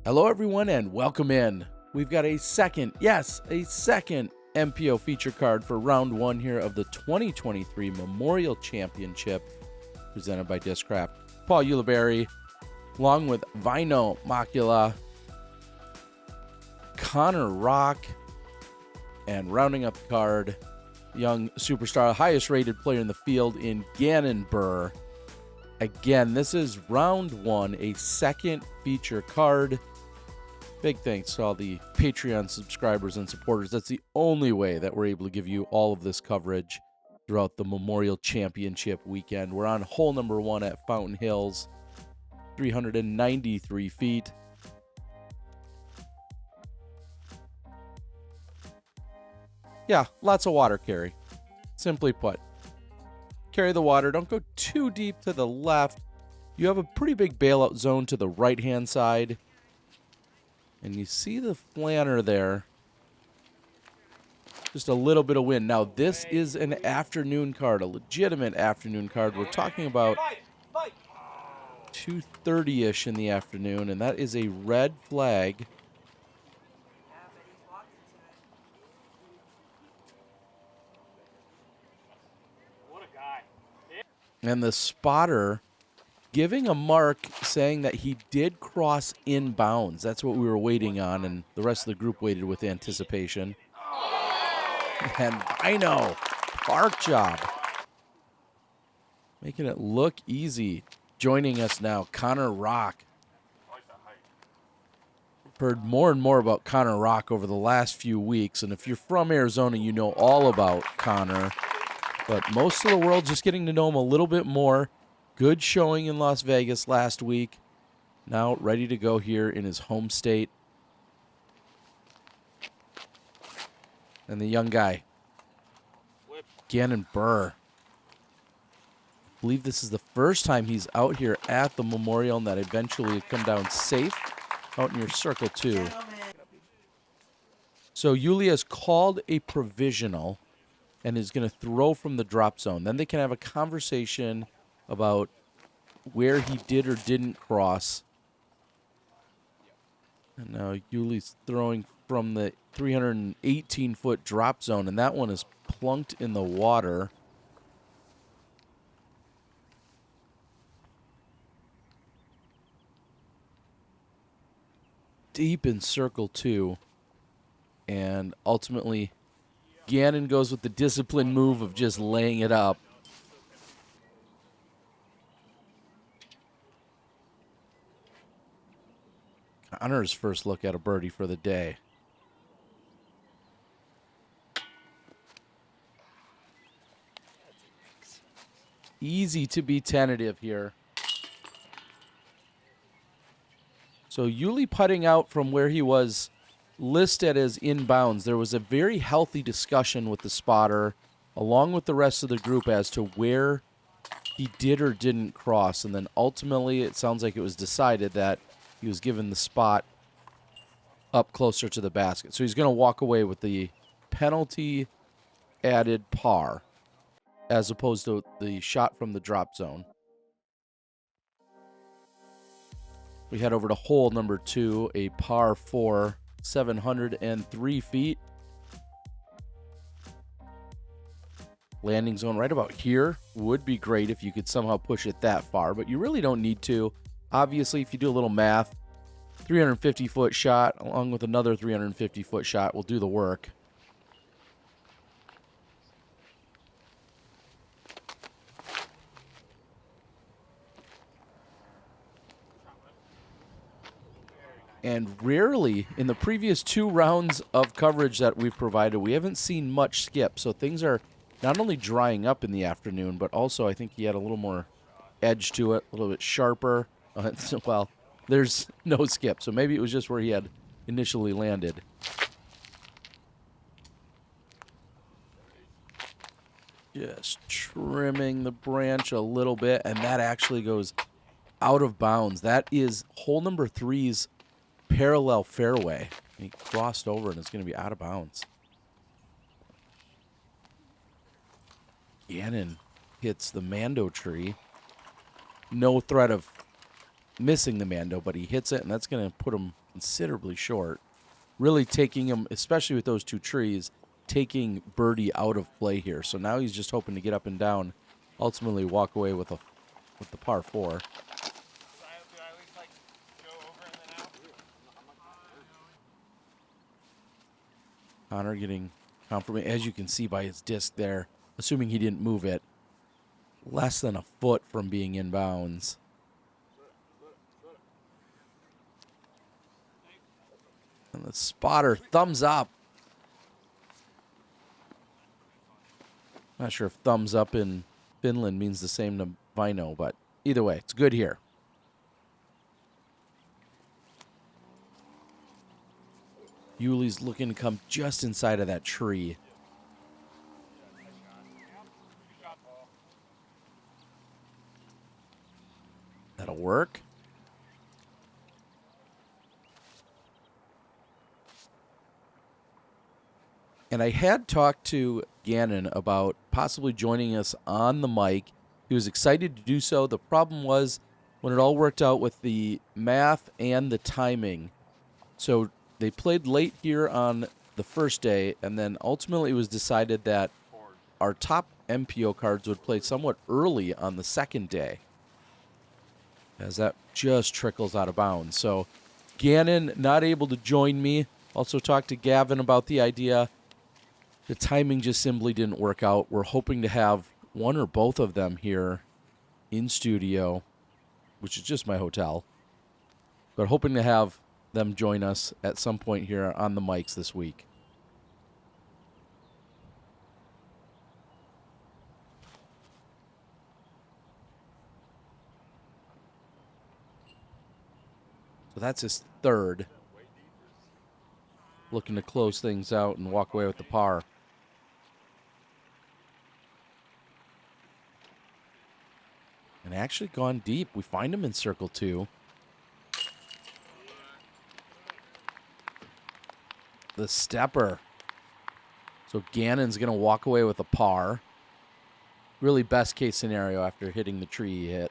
Hello everyone and welcome in. We've got a second MPO feature card for round one here of the 2023 Memorial Championship presented by Discraft. Paul Ulibarri, along with Vaino Makela, Connor Rock, and rounding up the card, young superstar, highest rated player in the field in Gannon Buhr. Again, this is round one, a second feature card. Big thanks to all the Patreon subscribers and supporters. That's the only way that we're able to give you all of this coverage throughout the Memorial Championship weekend. We're on hole number one at Fountain Hills, 393 feet. Yeah, lots of water carry. Simply put, carry the water. Don't go too deep to the left. You have a pretty big bailout zone to the right-hand side. And you see the flanner there. Just a little bit of wind. Now, this is an afternoon card, a legitimate afternoon card. We're talking about 2:30-ish in the afternoon, and that is a red flag. And the spotter giving a mark saying that he did cross inbounds. That's what we were waiting on, and the rest of the group waited with anticipation. And Vaino, park job. Making it look easy. Joining us now, Connor Rock. Heard more and more about Connor Rock over the last few weeks, and if you're from Arizona, you know all about Connor. But most of the world just getting to know him a little bit more. Good showing in Las Vegas last week. Now ready to go here in his home state. And the young guy, Gannon Buhr. I believe this is the first time he's out here at the Memorial, and that eventually will come down safe out near Circle 2. So Yuli has called a provisional and is going to throw from the drop zone. Then they can have a conversation about where he did or didn't cross. And now Yuli's throwing from the 318-foot drop zone, and that one is plunked in the water. Deep in Circle 2. And ultimately, Gannon goes with the disciplined move of just laying it up. Connor's first look at a birdie for the day. Easy to be tentative here. So Yuli putting out from where he was listed as inbounds. There was a very healthy discussion with the spotter along with the rest of the group as to where he did or didn't cross. And then ultimately it sounds like it was decided that he was given the spot up closer to the basket. So he's going to walk away with the penalty added par as opposed to the shot from the drop zone. We head over to hole number 2, a par 4, 703 feet. Landing zone right about here would be great if you could somehow push it that far, but you really don't need to. Obviously, if you do a little math, 350-foot shot along with another 350-foot shot will do the work. And rarely, in the previous 2 rounds of coverage that we've provided, we haven't seen much skip. So things are not only drying up in the afternoon, but also I think he had a little more edge to it, a little bit sharper. Well, there's no skip, so maybe it was just where he had initially landed. Just trimming the branch a little bit, and that actually goes out of bounds. That is hole number 3's parallel fairway. He crossed over, and it's going to be out of bounds. Gannon hits the Mando tree. No threat of missing the Mando, but he hits it, and that's going to put him considerably short. Really taking him, especially with those two trees, taking birdie out of play here. So now he's just hoping to get up and down, ultimately walk away with the par 4. Connor getting confirmation, as you can see by his disc there, assuming he didn't move it, less than a foot from being in bounds. And the spotter thumbs up. Not sure if thumbs up in Finland means the same to Vaino, but either way, it's good here. Yuli's looking to come just inside of that tree. That'll work. And I had talked to Gannon about possibly joining us on the mic. He was excited to do so. The problem was when it all worked out with the math and the timing. So they played late here on the first day, and then ultimately it was decided that our top MPO cards would play somewhat early on the second day, as that just trickles out of bounds. So Gannon not able to join me. Also talked to Gavin about the idea. The timing just simply didn't work out. We're hoping to have one or both of them here in studio, which is just my hotel, but hoping to have them join us at some point here on the mics this week. So that's his third. Looking to close things out and walk away with the par. And actually gone deep. We find him in circle 2. The stepper. So Gannon's going to walk away with a par. Really best case scenario after hitting the tree he hit.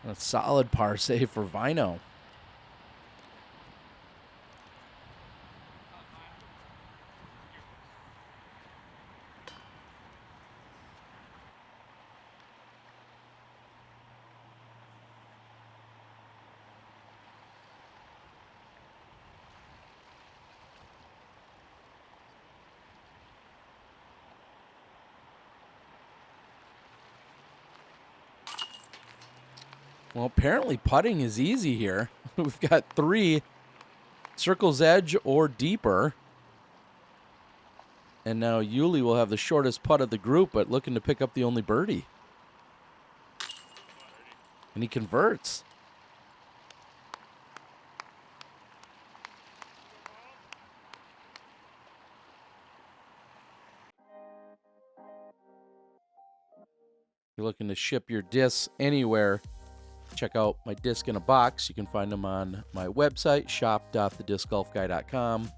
A solid par save for Vaino. Well, apparently putting is easy here. We've got 3 circle's edge or deeper. And now Uli will have the shortest putt of the group, but looking to pick up the only birdie. And he converts. You're looking to ship your discs anywhere. Check out my disc in a box. You can find them on my website, shop.thediscgolfguy.com.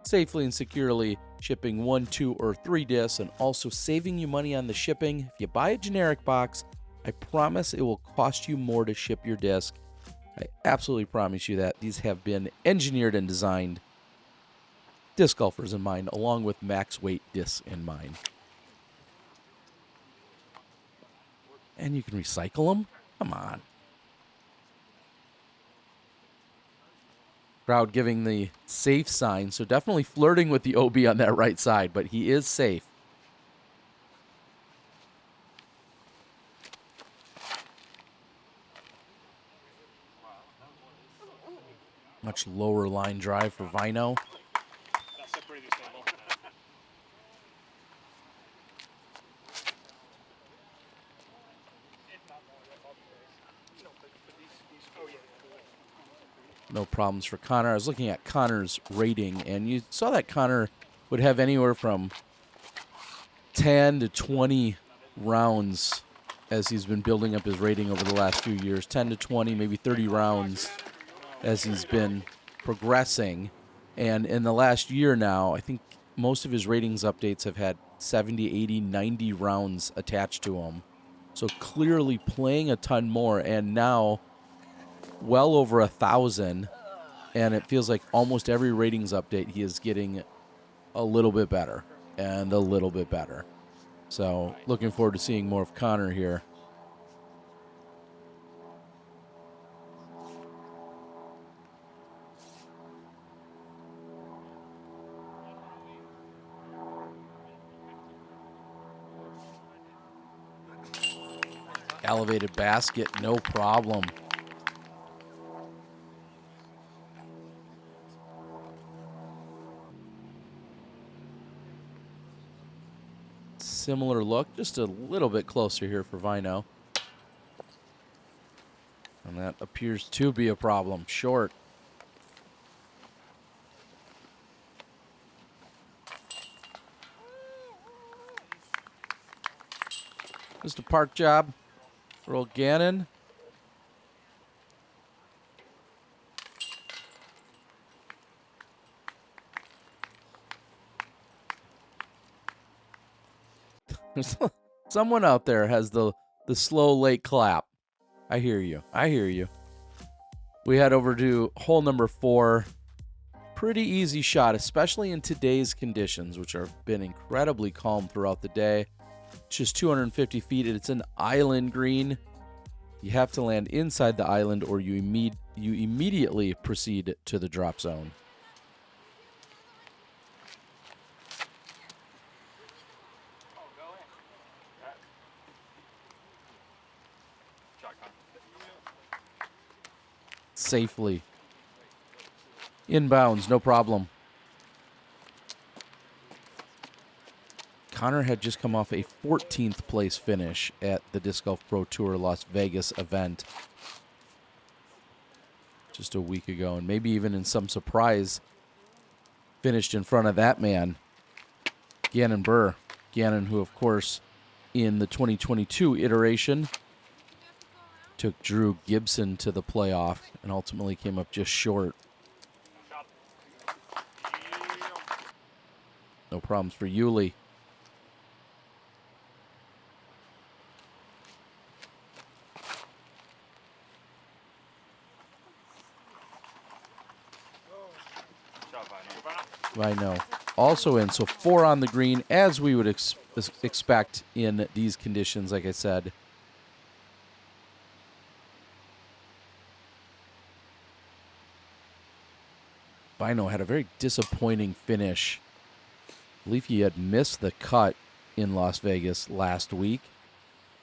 Safely and securely shipping 1, 2, or 3 discs, and also saving you money on the shipping. If you buy a generic box, I promise it will cost you more to ship your disc. I absolutely promise you that. These have been engineered and designed disc golfers in mind, along with max weight discs in mind. And you can recycle them? Come on. Crowd giving the safe sign, so definitely flirting with the OB on that right side, but he is safe. Much lower line drive for Vaino. No problems for Connor. I was looking at Connor's rating, and you saw that Connor would have anywhere from 10 to 20 rounds as he's been building up his rating over the last few years. 10 to 20, maybe 30 rounds as he's been progressing. And in the last year now, I think most of his ratings updates have had 70, 80, 90 rounds attached to them. So clearly playing a ton more, and now well over 1,000. And it feels like almost every ratings update he is getting a little bit better and a little bit better. So looking forward to seeing more of Connor here. Elevated basket, no problem. Similar look, just a little bit closer here for Vaino. And that appears to be a problem. Short. Just a park job for old Gannon. Someone out there has the slow late clap. I hear you. I hear you. We head over to hole number 4. Pretty easy shot, especially in today's conditions, which have been incredibly calm throughout the day. It's just 250 feet, and it's an island green. You have to land inside the island, or you immediately proceed to the drop zone. Safely. Inbounds, no problem. Connor had just come off a 14th place finish at the Disc Golf Pro Tour Las Vegas event just a week ago, and maybe even in some surprise finished in front of that man, Gannon Buhr. Gannon, who, of course, in the 2022 iteration, took Drew Gibson to the playoff and ultimately came up just short. No problems for Uli. Vaino also in, so 4 on the green, as we would expect in these conditions, like I said. Vaino had a very disappointing finish. I believe he had missed the cut in Las Vegas last week.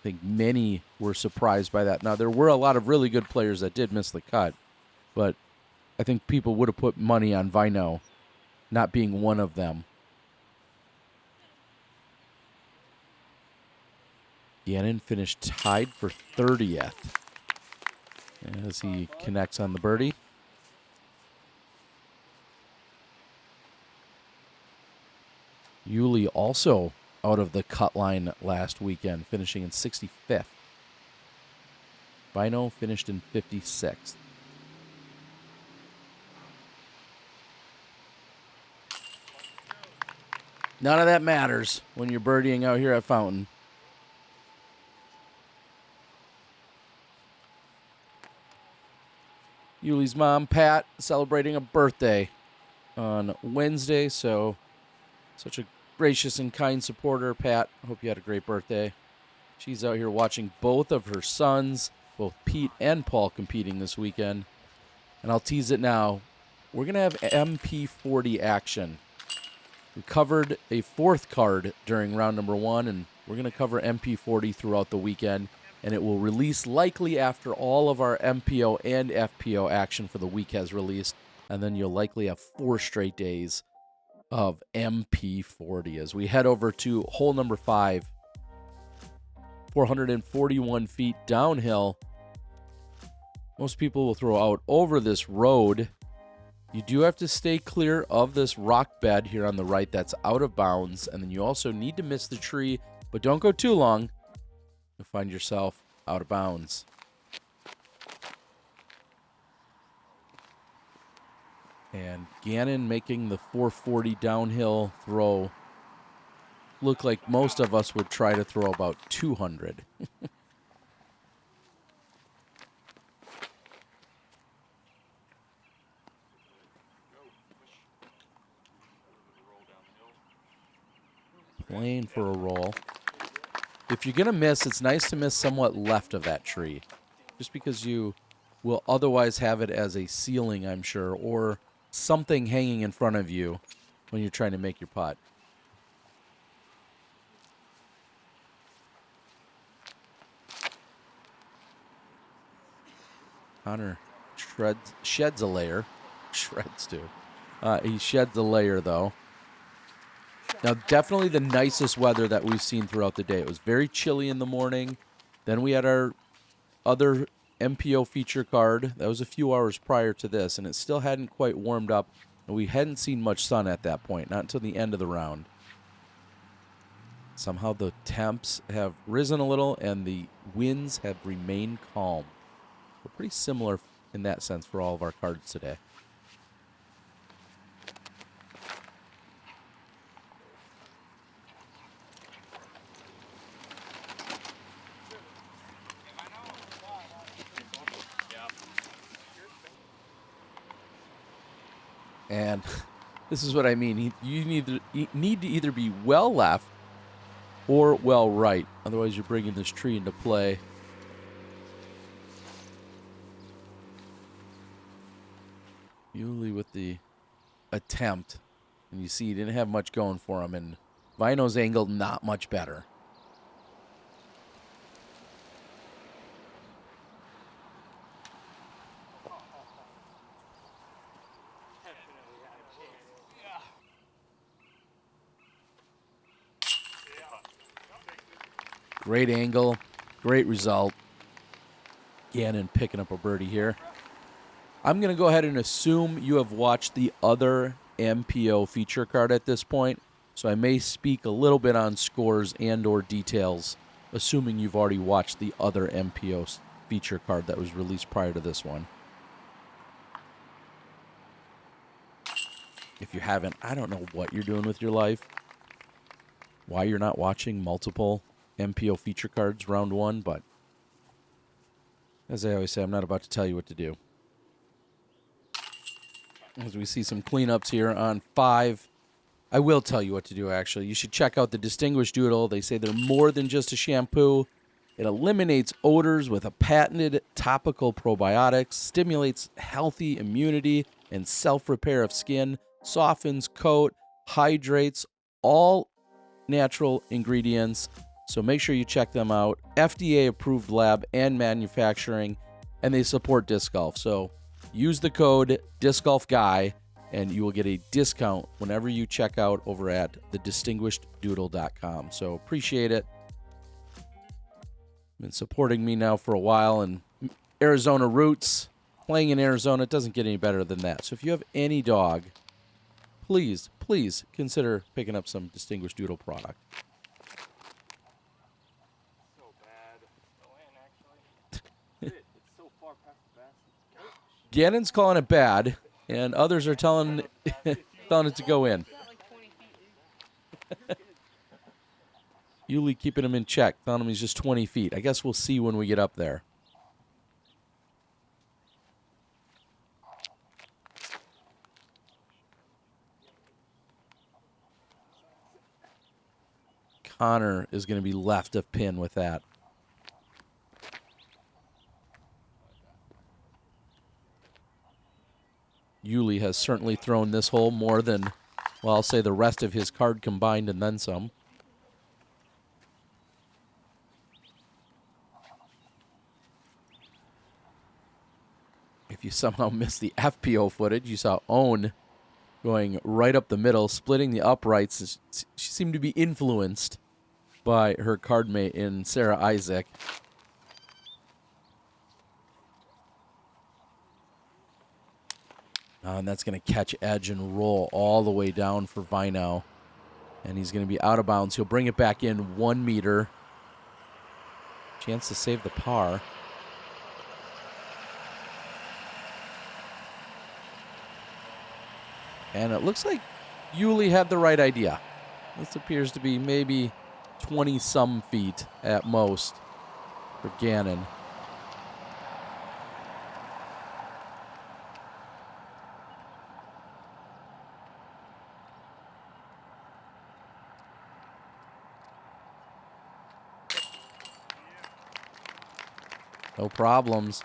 I think many were surprised by that. Now, there were a lot of really good players that did miss the cut, but I think people would have put money on Vaino not being one of them. Gannon finished tied for 30th as he connects on the birdie. Uli also out of the cut line last weekend, finishing in 65th. Vaino finished in 56th. None of that matters when you're birdieing out here at Fountain. Uli's mom, Pat, celebrating a birthday on Wednesday, so such a gracious and kind supporter. Pat, hope you had a great birthday. She's out here watching both of her sons, both Pete and Paul, competing this weekend. And I'll tease it now. We're going to have MP40 action. We covered a 4th card during round number 1, and we're going to cover MP40 throughout the weekend. And it will release likely after all of our MPO and FPO action for the week has released. And then you'll likely have 4 straight days of MP40 as we head over to hole number 5. 441 feet downhill. Most people will throw out over this road. You do have to stay clear of this rock bed here on the right that's out of bounds, and then you also need to miss the tree, but don't go too long. you'll find yourself out of bounds. And Gannon making the 440 downhill throw. Looked like most of us would try to throw about 200. Playing for a roll. If you're going to miss, it's nice to miss somewhat left of that tree. Just because you will otherwise have it as a ceiling, I'm sure, or something hanging in front of you when you're trying to make your putt. Connor sheds a layer. Shreds too. He sheds a layer, though. Now, definitely the nicest weather that we've seen throughout the day. It was very chilly in the morning. Then we had our other MPO feature card. That was a few hours prior to this, and it still hadn't quite warmed up, and we hadn't seen much sun at that point, not until the end of the round. Somehow the temps have risen a little, and the winds have remained calm. We're pretty similar in that sense for all of our cards today. And this is what I mean. You need to either be well left or well right. Otherwise, you're bringing this tree into play. Uli with the attempt. And you see he didn't have much going for him. And Vaino's angle, not much better. Great angle, great result. Gannon picking up a birdie here. I'm going to go ahead and assume you have watched the other MPO feature card at this point, so I may speak a little bit on scores and or details, assuming you've already watched the other MPO feature card that was released prior to this one. If you haven't, I don't know what you're doing with your life, why you're not watching multiple MPO feature cards round one, but as I always say, I'm not about to tell you what to do. As we see some cleanups here on 5, I will tell you what to do, actually. You should check out the Distinguished Doodle. They say they're more than just a shampoo. It eliminates odors with a patented topical probiotics, stimulates healthy immunity and self-repair of skin, softens coat, hydrates, all natural ingredients. So make sure you check them out. FDA-approved lab and manufacturing, and they support disc golf. So use the code DiscGolfGuy, and you will get a discount whenever you check out over at thedistinguisheddoodle.com. So appreciate it. Been supporting me now for a while, and Arizona roots. Playing in Arizona, it doesn't get any better than that. So if you have any dog, please consider picking up some Distinguished Doodle product. Gannon's calling it bad, and others are telling it to go in. Uli keeping him in check, telling him he's just 20 feet. I guess we'll see when we get up there. Connor is going to be left of pin with that. Uli has certainly thrown this hole more than, well, I'll say the rest of his card combined and then some. If you somehow missed the FPO footage, you saw Owen going right up the middle, splitting the uprights. She seemed to be influenced by her card mate in Sarah Isaac. And that's going to catch edge and roll all the way down for Vaino. And he's going to be out of bounds. He'll bring it back in 1 meter. Chance to save the par. And it looks like Uli had the right idea. This appears to be maybe 20-some feet at most for Gannon. No problems.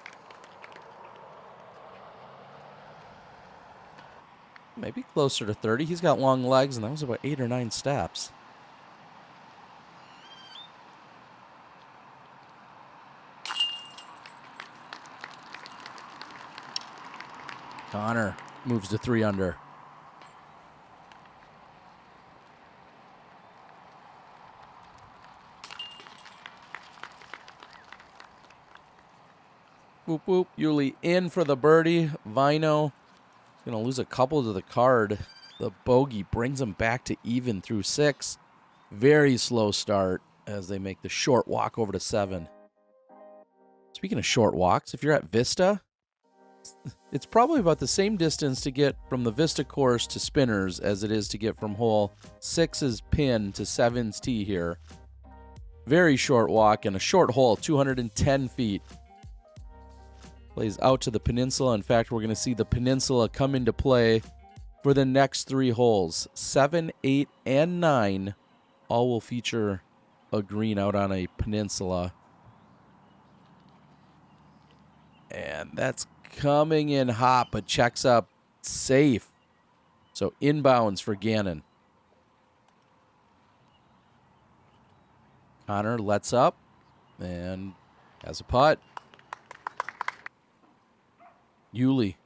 Maybe closer to 30. He's got long legs, and that was about 8 or 9 steps. Connor moves to 3 under. Whoop, whoop. Uli in for the birdie. Vaino going to lose a couple to the card. The bogey brings him back to even through 6. Very slow start as they make the short walk over to 7. Speaking of short walks, if you're at Vista, it's probably about the same distance to get from the Vista course to Spinners as it is to get from hole 6's pin to 7's tee here. Very short walk and a short hole, 210 feet. Plays out to the peninsula. In fact, we're going to see the peninsula come into play for the next 3 holes. 7, 8, and 9 all will feature a green out on a peninsula. And that's coming in hot, but checks up safe. So inbounds for Gannon. Connor lets up and has a putt. Uli,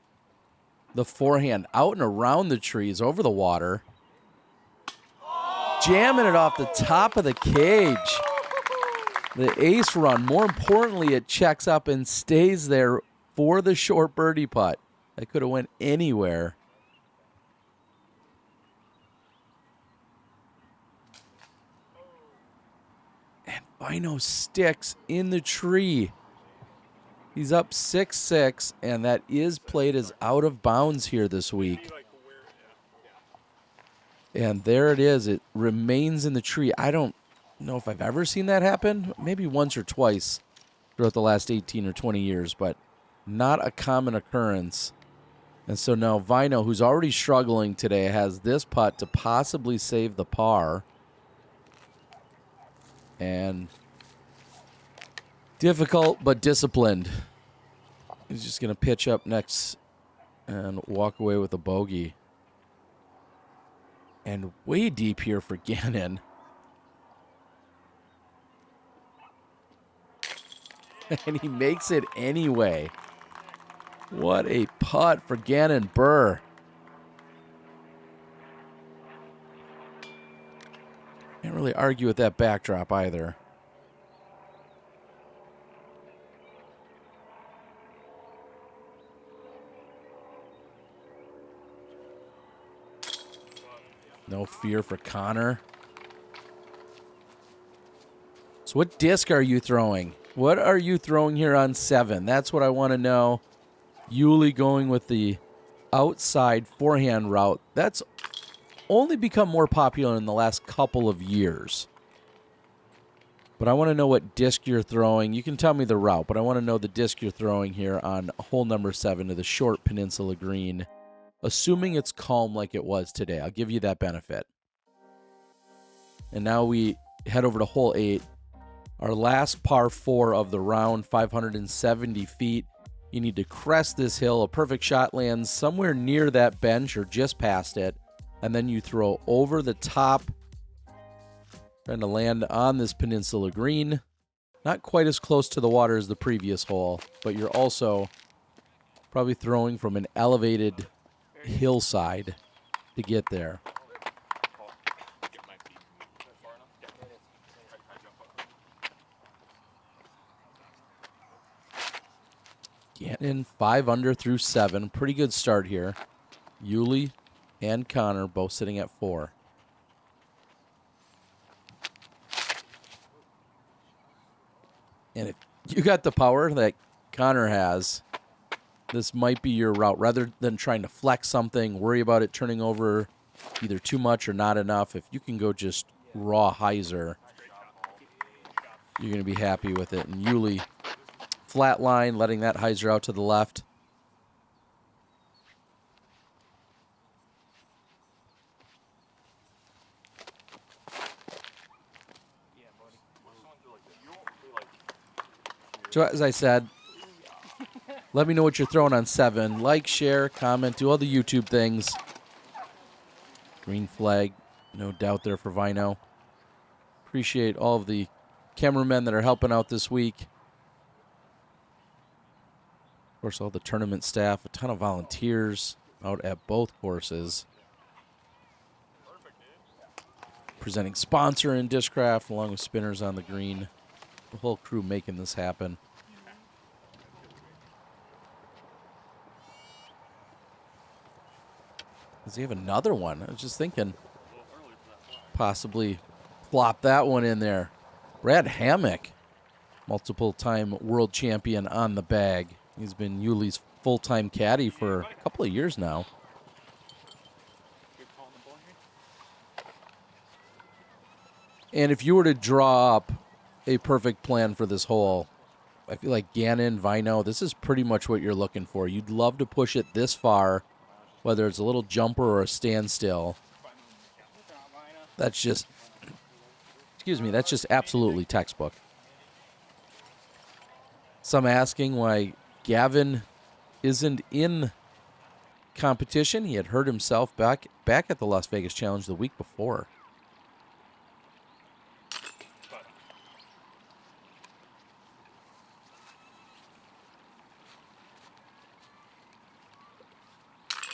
the forehand out and around the trees, over the water. Jamming it off the top of the cage. The ace run. More importantly, it checks up and stays there for the short birdie putt. That could have went anywhere. And Vaino sticks in the tree. He's up 6-6, and that is played as out of bounds here this week. And there it is. It remains in the tree. I don't know if I've ever seen that happen. Maybe once or twice throughout the last 18 or 20 years, but not a common occurrence. And so now Vaino, who's already struggling today, has this putt to possibly save the par. And difficult, but disciplined. He's just going to pitch up next and walk away with a bogey. And way deep here for Gannon. And he makes it anyway. What a putt for Gannon Buhr. Can't really argue with that backdrop either. No fear for Connor. So what disc are you throwing? What are you throwing here on 7? That's what I want to know. Uli going with the outside forehand route. That's only become more popular in the last couple of years. But I want to know what disc you're throwing. You can tell me the route, but I want to know the disc you're throwing here on hole number 7 to the short peninsula green. Assuming it's calm like it was today. I'll give you that benefit. And now we head over to hole 8. Our last par 4 of the round, 570 feet. You need to crest this hill. A perfect shot lands somewhere near that bench or just past it. And then you throw over the top, trying to land on this peninsula green. Not quite as close to the water as the previous hole, but you're also probably throwing from an elevated hillside to get there. Gannon 5 under through 7. Pretty good start here. Uli and Connor both sitting at 4. And if you got the power that Connor has, this might be your route. Rather than trying to flex something, worry about it turning over either too much or not enough, if you can go just raw hyzer, you're going to be happy with it. And Uli, flat line, letting that hyzer out to the left. So as I said, let me know what you're throwing on 7. Like, share, comment, do all the YouTube things. Green flag, no doubt there for Vaino. Appreciate all of the cameramen that are helping out this week. Of course, all the tournament staff, a ton of volunteers out at both courses. Presenting sponsor in Discraft, along with spinners on the green. The whole crew making this happen. Does he have another one? I was just thinking possibly plop that one in there. Brad Hammock, multiple-time world champion on the bag. He's been Yuli's full-time caddy for a couple of years now. And if you were to draw up a perfect plan for this hole, I feel like Gannon, Vaino, this is pretty much what you're looking for. You'd love to push it this far, whether it's a little jumper or a standstill. That's just, excuse me, that's just absolutely textbook. Some asking why Gavin isn't in competition. He had hurt himself back at the Las Vegas Challenge the week before.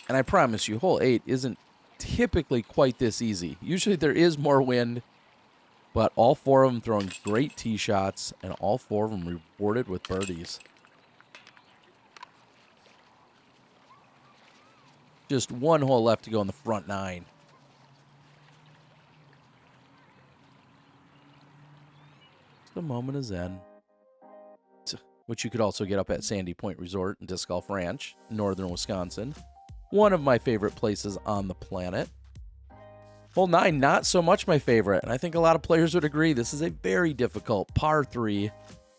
And I promise you, hole 8 isn't typically quite this easy. Usually there is more wind, but all 4 of them throwing great tee shots, and all 4 of them rewarded with birdies. Just 1 hole left to go in the front 9. Just a moment of zen. Which you could also get up at Sandy Point Resort and Disc Golf Ranch, northern Wisconsin. One of my favorite places on the planet. Hole 9, not so much my favorite, and I think a lot of players would agree. This is a very difficult par 3,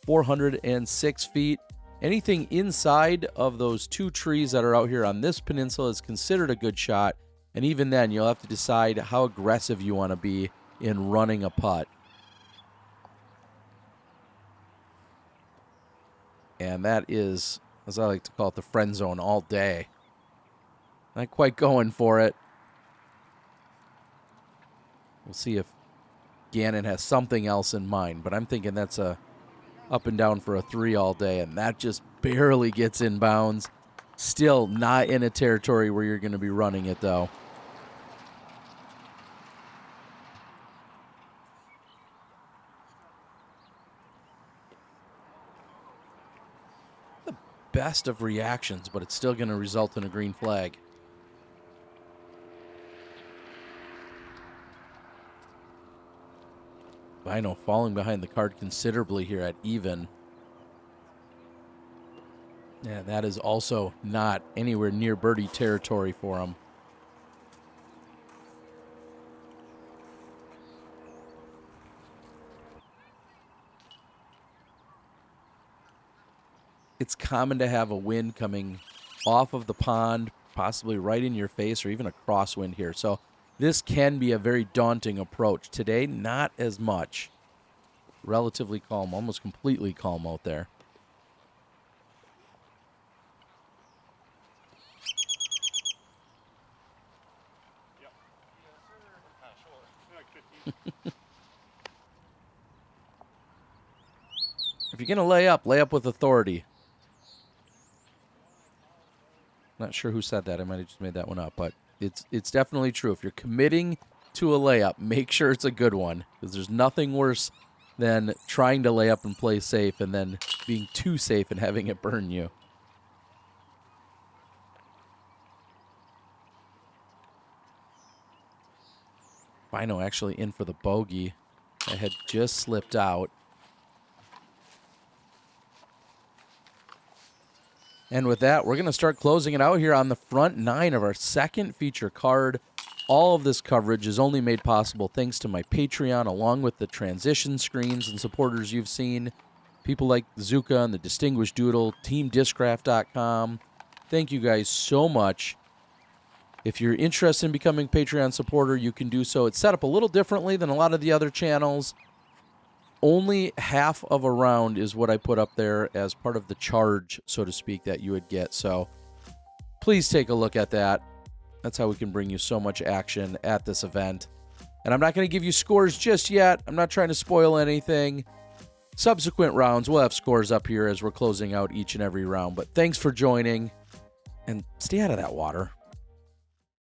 406 feet. Anything inside of those 2 trees that are out here on this peninsula is considered a good shot, and even then, you'll have to decide how aggressive you want to be in running a putt. And that is, as I like to call it, the friend zone all day. Not quite going for it. We'll see if Gannon has something else in mind, but I'm thinking that's a up and down for a 3 all day, and that just barely gets in bounds. Still not in a territory where you're going to be running it, though. The best of reactions, but it's still going to result in a green flag. Vaino falling behind the card considerably here at even. Yeah, that is also not anywhere near birdie territory for him. It's common to have a wind coming off of the pond, possibly right in your face, or even a crosswind here. So this can be a very daunting approach. Today, not as much. Relatively calm, almost completely calm out there. If you're going to lay up with authority. Not sure who said that. I might have just made that one up, but it's definitely true. If you're committing to a layup, make sure it's a good one, because there's nothing worse than trying to lay up and play safe and then being too safe and having it burn you. Vaino actually in for the bogey. I had just slipped out. And with that, we're going to start closing it out here on the front 9 of our second feature card. All of this coverage is only made possible thanks to my Patreon, along with the transition screens and supporters you've seen. People like Zuka and the Distinguished Doodle, TeamDiscraft.com. Thank you guys so much. If you're interested in becoming a Patreon supporter, you can do so. It's set up a little differently than a lot of the other channels. Only half of a round is what I put up there as part of the charge, so to speak, that you would get. So please take a look at that. That's how we can bring you so much action at this event. And I'm not going to give you scores just yet. I'm not trying to spoil anything. Subsequent rounds, we'll have scores up here as we're closing out each and every round. But thanks for joining, and stay out of that water.